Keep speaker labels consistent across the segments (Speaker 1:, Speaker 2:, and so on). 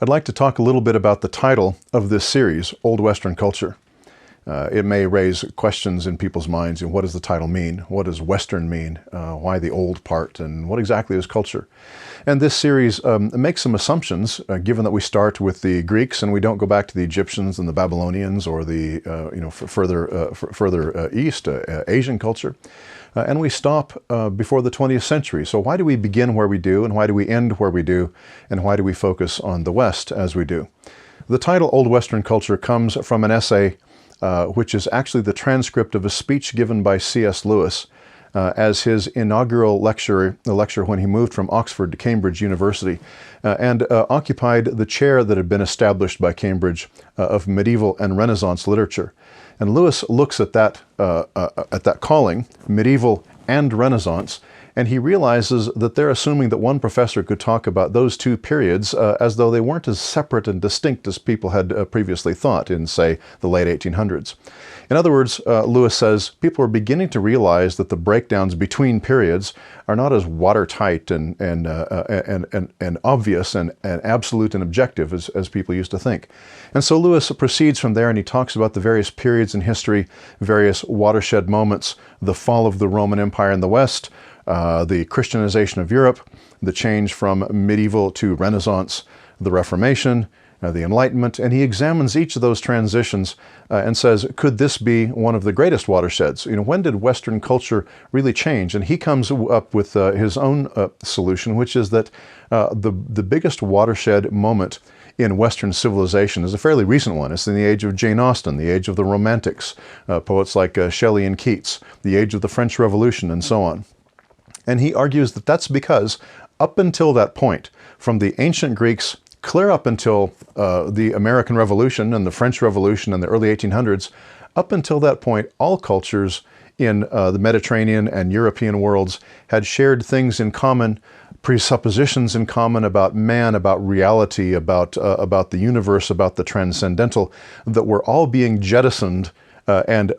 Speaker 1: I'd like to talk a little bit about the title of this series, Old Western Culture. It may raise questions in people's minds. What does the title mean? What does Western mean? Why the old part? And what exactly is culture? And this series makes some assumptions, given that we start with the Greeks and we don't go back to the Egyptians and the Babylonians or the further east, Asian culture. And we stop before the 20th century. So why do we begin where we do, and why do we end where we do, and why do we focus on the West as we do? The title Old Western Culture comes from an essay which is actually the transcript of a speech given by C.S. Lewis as his inaugural lecture when he moved from Oxford to Cambridge University and occupied the chair that had been established by Cambridge of medieval and Renaissance literature. And Lewis looks at that calling, medieval and Renaissance, and he realizes that they're assuming that one professor could talk about those two periods as though they weren't as separate and distinct as people had previously thought in, say, the late 1800s. In other words, Lewis says, people are beginning to realize that the breakdowns between periods are not as watertight and obvious and absolute and objective as people used to think. And so Lewis proceeds from there, and he talks about the various periods in history, various watershed moments, the fall of the Roman Empire in the West, the Christianization of Europe, the change from medieval to Renaissance, the Reformation, the Enlightenment, and he examines each of those transitions and says, could this be one of the greatest watersheds? When did Western culture really change? And he comes up with his own solution, which is that the biggest watershed moment in Western civilization is a fairly recent one. It's in the age of Jane Austen, the age of the Romantics, poets like Shelley and Keats, the age of the French Revolution, and so on. And he argues that that's because up until that point, from the ancient Greeks clear up until the American Revolution and the French Revolution and the early 1800s, up until that point, all cultures in the Mediterranean and European worlds had shared things in common, presuppositions in common about man, about reality, about the universe, about the transcendental, that were all being jettisoned and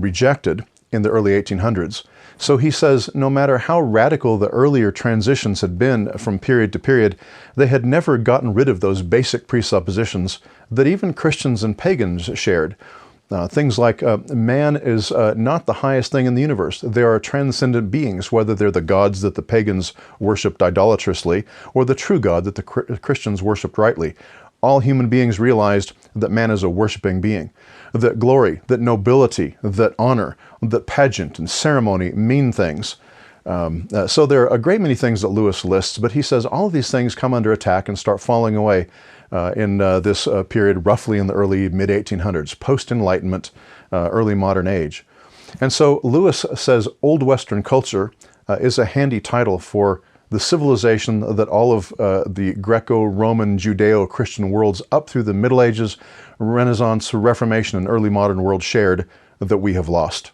Speaker 1: rejected in the early 1800s. So he says, no matter how radical the earlier transitions had been from period to period, they had never gotten rid of those basic presuppositions that even Christians and pagans shared. Things like man is not the highest thing in the universe. There are transcendent beings, whether they're the gods that the pagans worshipped idolatrously or the true God that the Christians worshipped rightly. All human beings realized that man is a worshiping being, that glory, that nobility, that honor, that pageant and ceremony mean things. So there are a great many things that Lewis lists, but he says all of these things come under attack and start falling away in this period roughly in the early mid-1800s, post-Enlightenment, early modern age. And so Lewis says Old Western culture is a handy title for the civilization that all of the Greco-Roman, Judeo-Christian worlds up through the Middle Ages, Renaissance, Reformation, and early modern world shared that we have lost.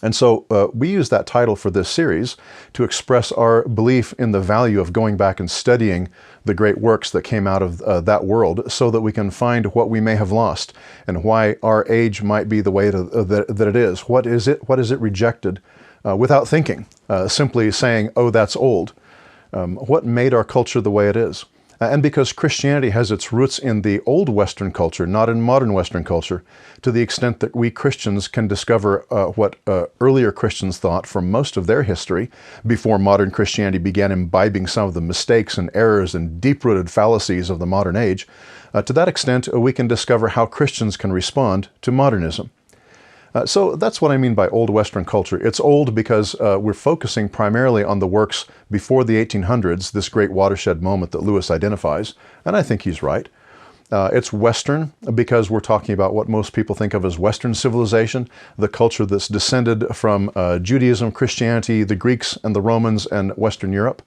Speaker 1: And so we use that title for this series to express our belief in the value of going back and studying the great works that came out of that world so that we can find what we may have lost and why our age might be the way that it is. What is it? What is it rejected without thinking, simply saying, oh, that's old. What made our culture the way it is? And because Christianity has its roots in the old Western culture, not in modern Western culture, to the extent that we Christians can discover what earlier Christians thought from most of their history before modern Christianity began imbibing some of the mistakes and errors and deep-rooted fallacies of the modern age, to that extent we can discover how Christians can respond to modernism. So that's what I mean by Old Western culture. It's old because we're focusing primarily on the works before the 1800s, this great watershed moment that Lewis identifies, and I think he's right. It's Western because we're talking about what most people think of as Western civilization, the culture that's descended from Judaism, Christianity, the Greeks and the Romans, and Western Europe.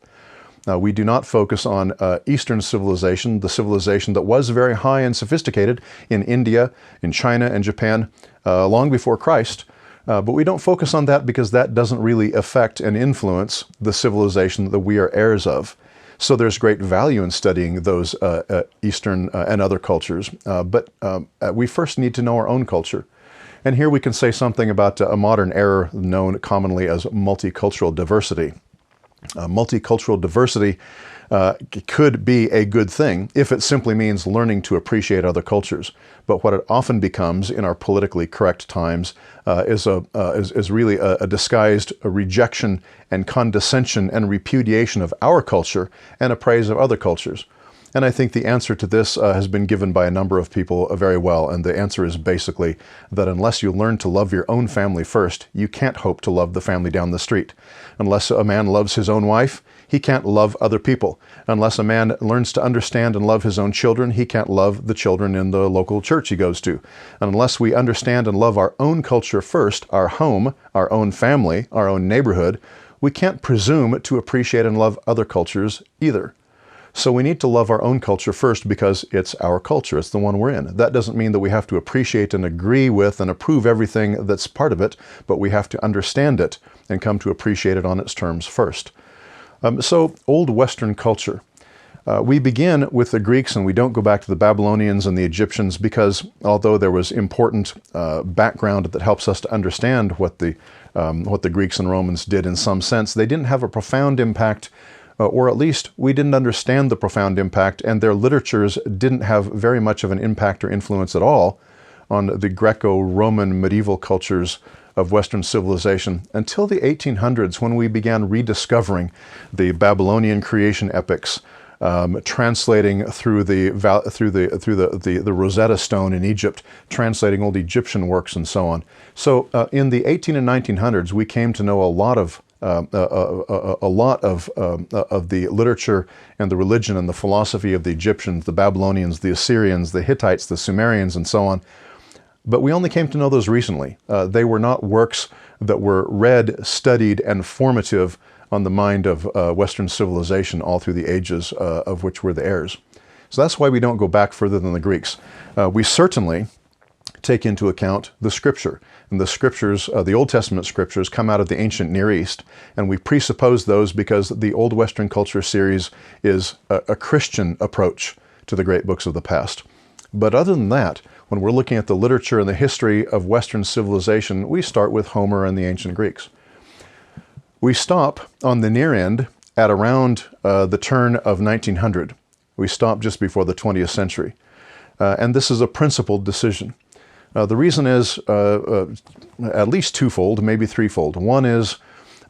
Speaker 1: We do not focus on Eastern civilization, the civilization that was very high and sophisticated in India, in China, and Japan, long before Christ. But we don't focus on that because that doesn't really affect and influence the civilization that we are heirs of. So there's great value in studying those Eastern and other cultures. But we first need to know our own culture. And here we can say something about a modern error known commonly as multicultural diversity. Multicultural diversity could be a good thing if it simply means learning to appreciate other cultures. But what it often becomes in our politically correct times is really a disguised rejection and condescension and repudiation of our culture and a praise of other cultures. And I think the answer to this has been given by a number of people very well. And the answer is basically that unless you learn to love your own family first, you can't hope to love the family down the street. Unless a man loves his own wife, he can't love other people. Unless a man learns to understand and love his own children, he can't love the children in the local church he goes to. And unless we understand and love our own culture first, our home, our own family, our own neighborhood, we can't presume to appreciate and love other cultures either. So we need to love our own culture first because it's our culture. It's the one we're in. That doesn't mean that we have to appreciate and agree with and approve everything that's part of it, but we have to understand it and come to appreciate it on its terms first. So Old Western culture. We begin with the Greeks and we don't go back to the Babylonians and the Egyptians because although there was important background that helps us to understand what the Greeks and Romans did in some sense, they didn't have a profound impact, or at least we didn't understand the profound impact, and their literatures didn't have very much of an impact or influence at all on the Greco-Roman medieval cultures of Western civilization until the 1800s, when we began rediscovering the Babylonian creation epics, translating through the Rosetta Stone in Egypt, translating old Egyptian works and so on. So in the 18 and 1900s, we came to know a lot of the literature and the religion and the philosophy of the Egyptians, the Babylonians, the Assyrians, the Hittites, the Sumerians, and so on. But we only came to know those recently. They were not works that were read, studied, and formative on the mind of Western civilization all through the ages of which we're the heirs. So that's why we don't go back further than the Greeks. We certainly take into account the Scripture. And the Scriptures, the Old Testament Scriptures, come out of the ancient Near East. And we presuppose those because the Old Western Culture series is a Christian approach to the great books of the past. But other than that, when we're looking at the literature and the history of Western civilization, we start with Homer and the ancient Greeks. We stop on the near end at around the turn of 1900. We stop just before the 20th century. And this is a principled decision. The reason is at least twofold, maybe threefold. One is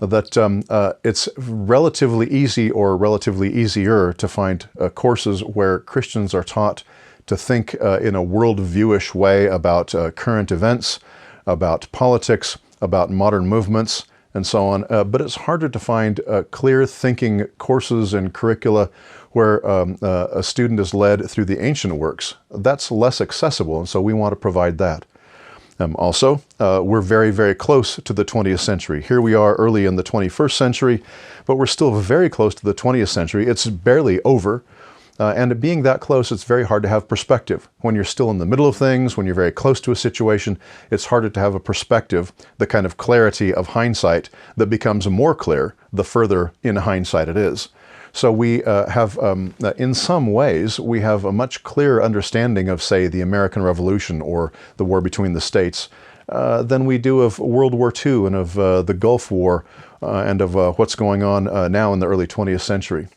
Speaker 1: that it's relatively easy or relatively easier to find courses where Christians are taught to think in a worldviewish way about current events, about politics, about modern movements, and so on. But it's harder to find clear thinking courses and curricula where a student is led through the ancient works. That's less accessible, and so we want to provide that. Also, we're very, very close to the 20th century. Here we are early in the 21st century, but we're still very close to the 20th century. It's barely over. And being that close, it's very hard to have perspective. When you're still in the middle of things, when you're very close to a situation, it's harder to have a perspective, the kind of clarity of hindsight that becomes more clear the further in hindsight it is. So we have, in some ways, we have a much clearer understanding of, say, the American Revolution or the war between the states than we do of World War II and of the Gulf War and of what's going on now in the early 20th century.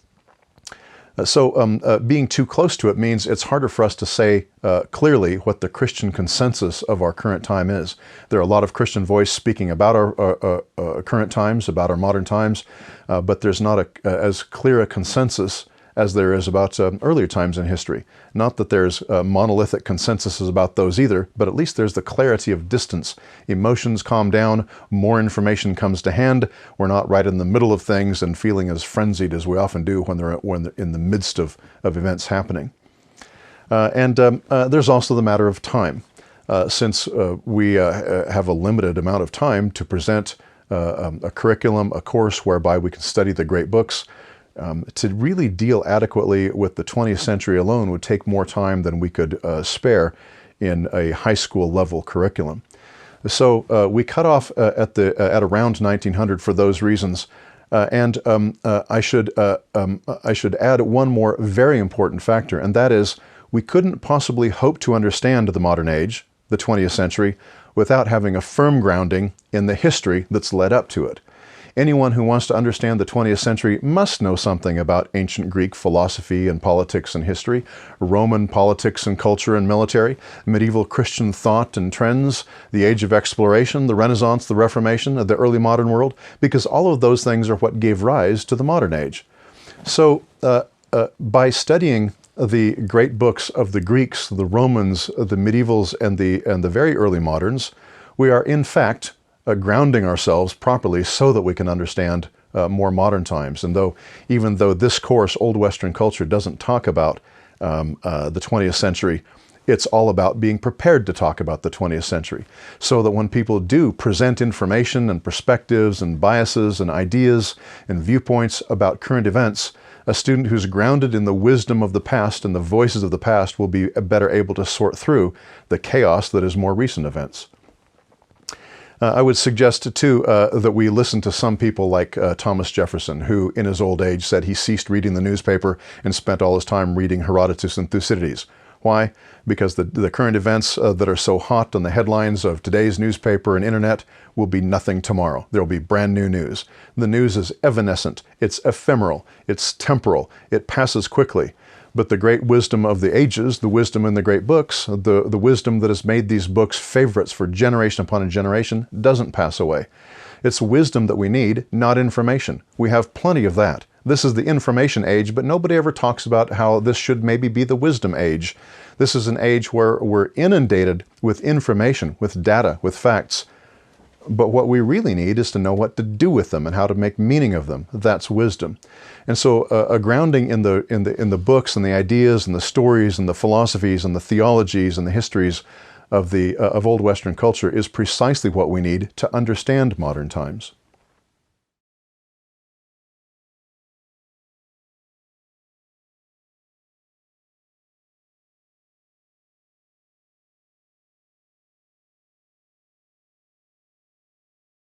Speaker 1: So being too close to it means it's harder for us to say clearly what the Christian consensus of our current time is. There are a lot of Christian voice speaking about our current times, about our modern times, but there's not as clear a consensus as there is about earlier times in history. Not that there's monolithic consensuses about those either, but at least there's the clarity of distance. Emotions calm down, more information comes to hand. We're not right in the middle of things and feeling as frenzied as we often do when they're in the midst of events happening. And there's also the matter of time. Since we have a limited amount of time to present a curriculum, a course whereby we can study the great books, to really deal adequately with the 20th century alone would take more time than we could spare in a high school level curriculum. So we cut off at around 1900 for those reasons. And I should add one more very important factor, and that is we couldn't possibly hope to understand the modern age, the 20th century, without having a firm grounding in the history that's led up to it. Anyone who wants to understand the 20th century must know something about ancient Greek philosophy and politics and history, Roman politics and culture and military, medieval Christian thought and trends, the Age of Exploration, the Renaissance, the Reformation, the early modern world, because all of those things are what gave rise to the modern age. So by studying the great books of the Greeks, the Romans, the medievals, and the very early moderns, we are in fact grounding ourselves properly so that we can understand more modern times. And even though this course, Old Western Culture, doesn't talk about the 20th century, it's all about being prepared to talk about the 20th century, so that when people do present information and perspectives and biases and ideas and viewpoints about current events, a student who's grounded in the wisdom of the past and the voices of the past will be better able to sort through the chaos that is more recent events. I would suggest, too, that we listen to some people like Thomas Jefferson, who in his old age said he ceased reading the newspaper and spent all his time reading Herodotus and Thucydides. Why? Because the current events that are so hot on the headlines of today's newspaper and internet will be nothing tomorrow. There will be brand new news. The news is evanescent, it's ephemeral, it's temporal, it passes quickly. But the great wisdom of the ages, the wisdom in the great books, the wisdom that has made these books favorites for generation upon a generation, doesn't pass away. It's wisdom that we need, not information. We have plenty of that. This is the information age, but nobody ever talks about how this should maybe be the wisdom age. This is an age where we're inundated with information, with data, with facts. But what we really need is to know what to do with them and how to make meaning of them. That's wisdom. And so a grounding in the books and the ideas and the stories and the philosophies and the theologies and the histories of Old Western culture is precisely what we need to understand modern times.